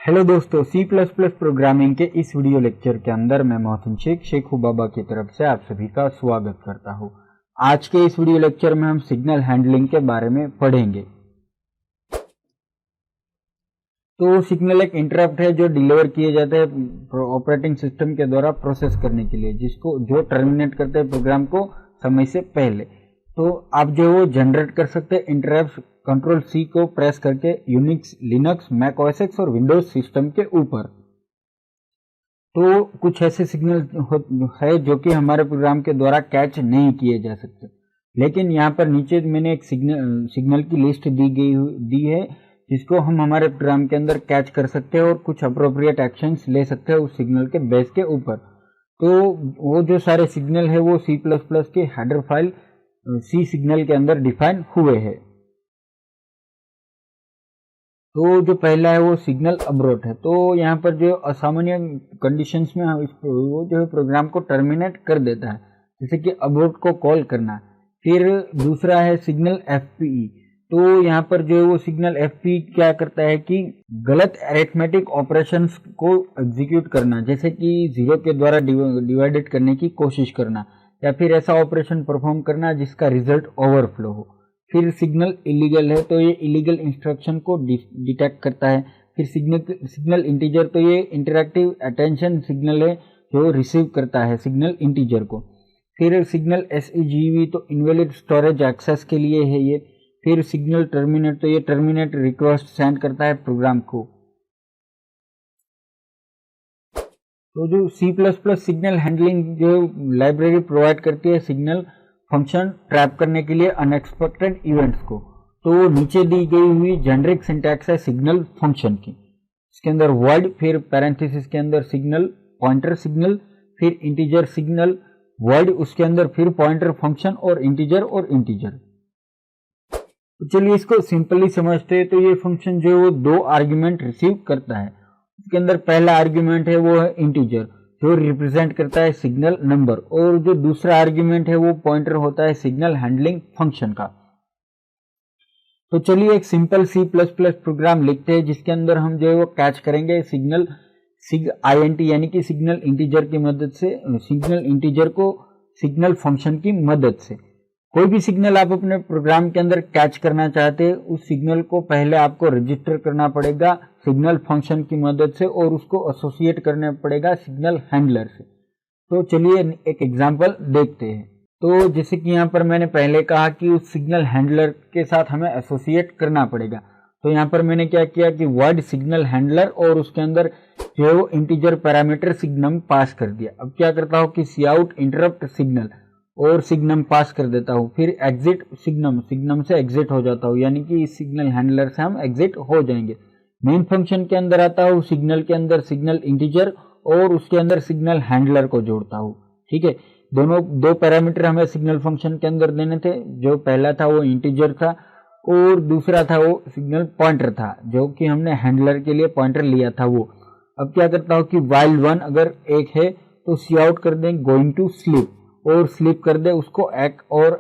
Hello दोस्तों, सी plus plus programming के इस वीडियो लेक्चर के अंदर मैं मोहसिन शेख बाबा की तरफ से आप सभी का स्वागत करता हूं। आज के इस वीडियो लेक्चर में हम सिग्नल हैंडलिंग के बारे में पढ़ेंगे। तो सिग्नल एक इंटरप्ट है जो डिलीवर किए जाते हैं ऑपरेटिंग सिस्टम के द्वारा प्रोसेस करने के लिए, जिसको जो टर्मिनेट करते हैं प्रोग्राम को समय से पहले। तो आप जो वो जनरेट कर सकते हैं इंटरप्ट कंट्रोल सी को प्रेस करके Unix, Linux, Mac OS X और विंडोज सिस्टम के ऊपर। तो कुछ ऐसे सिग्नल है जो कि हमारे प्रोग्राम के द्वारा कैच नहीं किए जा सकते, लेकिन यहाँ पर नीचे मैंने एक सिग्नल की लिस्ट दी है जिसको हम हमारे प्रोग्राम के अंदर कैच कर सकते हैं और कुछ अप्रोप्रिएट एक्शंस ले सकते हैं उस सिग्नल के बेस के ऊपर। तो वो जो सारे सिग्नल है वो सी प्लस प्लस के हेडर फाइल सी सिग्नल के अंदर डिफाइन हुए हैं। तो जो पहला है वो सिग्नल अब्रोट है। तो यहाँ पर जो असामान्य कंडीशंस में वो जो है प्रोग्राम को टर्मिनेट कर देता है, जैसे कि अब्रोट को कॉल करना। फिर दूसरा है सिग्नल एफपीई। तो यहाँ पर जो है वो सिग्नल एफपीई क्या करता है कि गलत अरिथमेटिक ऑपरेशंस को एग्जीक्यूट करना, जैसे कि जीरो के द्वारा डिवाइडेड करने की कोशिश करना, या फिर ऐसा ऑपरेशन परफॉर्म करना जिसका रिजल्ट ओवरफ्लो हो। फिर सिग्नल इलीगल है तो ये इलीगल इंस्ट्रक्शन को डिटेक्ट करता है। फिर सिग्नल इंटीजर, तो ये इंटरैक्टिव अटेंशन सिग्नल है जो रिसीव करता है सिग्नल इंटीजर को। फिर सिग्नल एसईजीवी, तो इनवैलिड स्टोरेज एक्सेस के लिए है ये। फिर सिग्नल टर्मिनेट, तो ये टर्मिनेट रिक्वेस्ट सेंड करता है प्रोग्राम को। तो जो C plus plus signal handling जो लाइब्रेरी प्रोवाइड करती है सिग्नल फंक्शन ट्रैप करने के लिए अनएक्सपेक्टेड इवेंट्स को, तो नीचे दी गई हुई जेनरिक सिंटैक्स है सिग्नल फंक्शन की। इसके अंदर वर्ड, फिर पैरेंथेसिस के अंदर सिग्नल, पॉइंटर सिग्नल, फिर इंटीजर सिग्नल, वर्ड, उसके अंदर फिर पॉइंटर फंक्शन और इंटीजर। तो चलिए इसको सिंपली समझते हैं। तो ये फंक्शन जो है वो दो आर्ग्यूमेंट रिसीव करता है। इसके अंदर पहला आर्ग्यूमेंट है वो है इंटीजर जो रिप्रेजेंट करता है सिग्नल नंबर, और जो दूसरा आर्ग्यूमेंट है वो पॉइंटर होता है सिग्नल हैंडलिंग फंक्शन का। तो चलिए एक simple C plus plus program लिखते हैं जिसके अंदर हम जो है वो कैच करेंगे सिग्नल INT यानी कि सिग्नल इंटीजर की मदद से, सिग्नल इंटीजर को सिग्नल फंक्शन की मदद से। कोई भी सिग्नल आप अपने प्रोग्राम के अंदर कैच करना चाहते हैं, उस सिग्नल को पहले आपको रजिस्टर करना पड़ेगा सिग्नल फंक्शन की मदद से और उसको एसोसिएट करना पड़ेगा सिग्नल हैंडलर से। तो चलिए एक एग्जांपल देखते हैं। तो जैसे कि यहाँ पर मैंने पहले कहा कि उस सिग्नल हैंडलर के साथ हमें एसोसिएट करना पड़ेगा। तो यहाँ पर मैंने क्या किया कि वर्ड सिग्नल हैंडलर और उसके अंदर जो है वो इंटीजर पैरामीटर सिग्नम पास कर दिया। अब क्या करता हूँ कि सी आउट इंटरप्ट सिग्नल और सिग्नम पास कर देता हूँ। फिर एग्जिट सिग्नम से एग्जिट हो जाता हूँ, यानी कि इस सिग्नल हैंडलर से हम एग्जिट हो जाएंगे। मेन फंक्शन के अंदर आता हूँ, सिग्नल के अंदर सिग्नल इंटीजर और उसके अंदर सिग्नल हैंडलर को जोड़ता हूँ। ठीक है, दो पैरामीटर हमें सिग्नल फंक्शन के अंदर देने थे। जो पहला था वो इंटीजर था और दूसरा था वो सिग्नल पॉइंटर था, जो कि हमने हैंडलर के लिए पॉइंटर लिया था वो। अब क्या करता हूँ कि वाइल 1 अगर एक है तो सी आउट कर दें गोइंग टू स्लीप और स्लीप कर दे उसको एक, और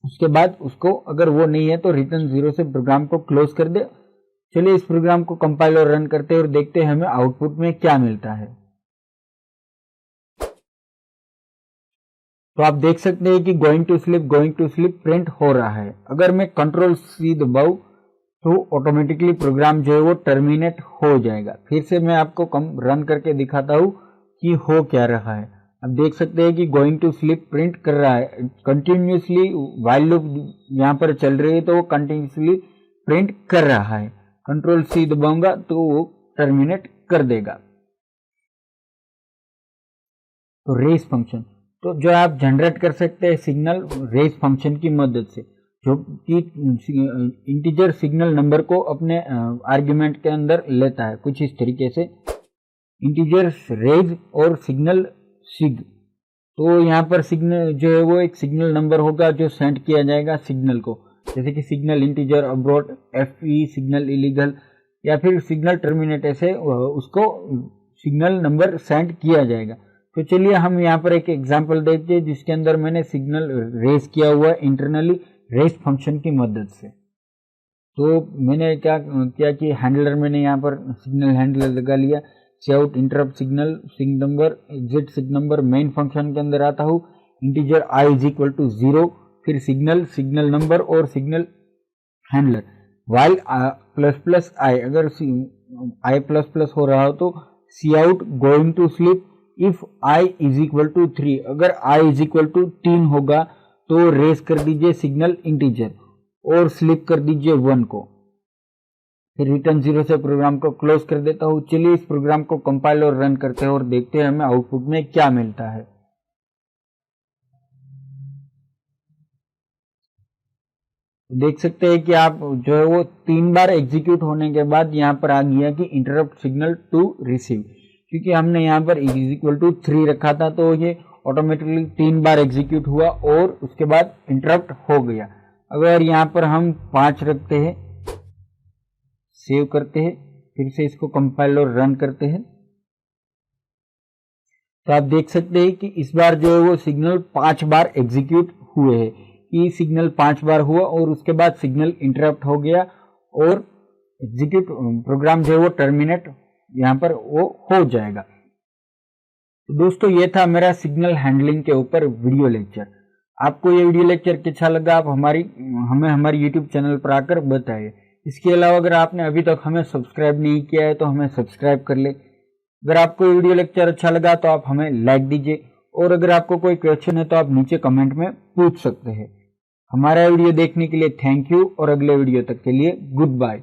उसके बाद उसको अगर वो नहीं है तो रिटर्न 0 से प्रोग्राम को क्लोज कर दे। चलिए इस प्रोग्राम को कंपाइल और रन करते हैं और देखते हैं हमें आउटपुट में क्या मिलता है। तो आप देख सकते हैं कि गोइंग टू स्लीप प्रिंट हो रहा है। अगर मैं कंट्रोल C दबाऊं तो ऑटोमेटिकली प्रोग्राम जो है वो टर्मिनेट हो जाएगा। फिर से मैं आपको रन करके दिखाता हूं कि हो क्या रहा है। अब देख सकते हैं कि गोइंग टू स्लीप प्रिंट कर रहा है कंटिन्यूसली। व्हाइल लूप यहाँ पर चल रही है तो वो कंटिन्यूसली प्रिंट कर रहा है। कंट्रोल C दबाऊंगा तो वो टर्मिनेट कर देगा। तो रेस फंक्शन, तो जो आप जनरेट कर सकते हैं सिग्नल रेस फंक्शन की मदद से, जो कि इंटीजर सिग्नल नंबर को अपने आर्ग्यूमेंट के अंदर लेता है कुछ इस तरीके से, इंटीजर रेज और सिग्नल सिग। तो यहाँ पर सिग्नल जो है वो एक सिग्नल नंबर होगा जो सेंड किया जाएगा सिग्नल को, जैसे कि सिग्नल इंटीजर अब्रोट, एफई सिग्नल इलीगल, या फिर सिग्नल टर्मिनेट, ऐसे उसको सिग्नल नंबर सेंड किया जाएगा। तो चलिए हम यहाँ पर एक एग्जांपल देखते हैं जिसके अंदर मैंने सिग्नल रेज किया हुआ इंटरनली रेस फंक्शन की मदद से। तो मैंने क्या किया कि हैंडलर मैंने यहाँ पर सिग्नल हैंडलर लगा लिया। C out interrupt signal sig number exit sig number main function के अंदर आता हूँ। Integer I is equal to 0, फिर सिग्नल नंबर और signal handler. While plus plus I, अगर आई प्लस प्लस हो रहा हो तो C out going to sleep if I is equal to 3, अगर आई इज इक्वल टू 3 होगा तो रेस कर दीजिए सिग्नल इंटीजर और स्लिप कर दीजिए 1 को। फिर रिटर्न 0 से प्रोग्राम को क्लोज कर देता हूँ। चलिए इस प्रोग्राम को कंपाइल और रन करते हैं और देखते हैं हमें आउटपुट में क्या मिलता है। देख सकते हैं कि आप जो है वो 3 बार एग्जीक्यूट होने के बाद यहाँ पर आ गया कि इंटरप्ट सिग्नल टू रिसीव, क्योंकि हमने यहाँ पर इज इक्वल टू 3 रखा था तो ये ऑटोमेटिकली 3 बार एग्जीक्यूट हुआ और उसके बाद इंटरप्ट हो गया। अगर यहाँ पर हम 5 रखते हैं, सेव करते हैं, फिर से इसको कंपाइल और रन करते हैं, तो आप देख सकते हैं कि इस बार जो है वो सिग्नल 5 बार एग्जीक्यूट हुए हैं। कि सिग्नल 5 बार हुआ और उसके बाद सिग्नल इंटरप्ट हो गया और एग्जीक्यूट प्रोग्राम जो है वो टर्मिनेट यहाँ पर वो हो जाएगा। तो दोस्तों ये था मेरा सिग्नल हैंडलिंग के ऊपर वीडियो लेक्चर। आपको ये वीडियो लेक्चर कैसा लगा आप हमें हमारे यूट्यूब चैनल पर आकर बताइए। इसके अलावा अगर आपने अभी तक हमें सब्सक्राइब नहीं किया है तो हमें सब्सक्राइब कर ले। अगर आपको ये वीडियो लेक्चर अच्छा लगा तो आप हमें लाइक दीजिए और अगर आपको कोई क्वेश्चन है तो आप नीचे कमेंट में पूछ सकते हैं। हमारा वीडियो देखने के लिए थैंक यू और अगले वीडियो तक के लिए गुड बाय।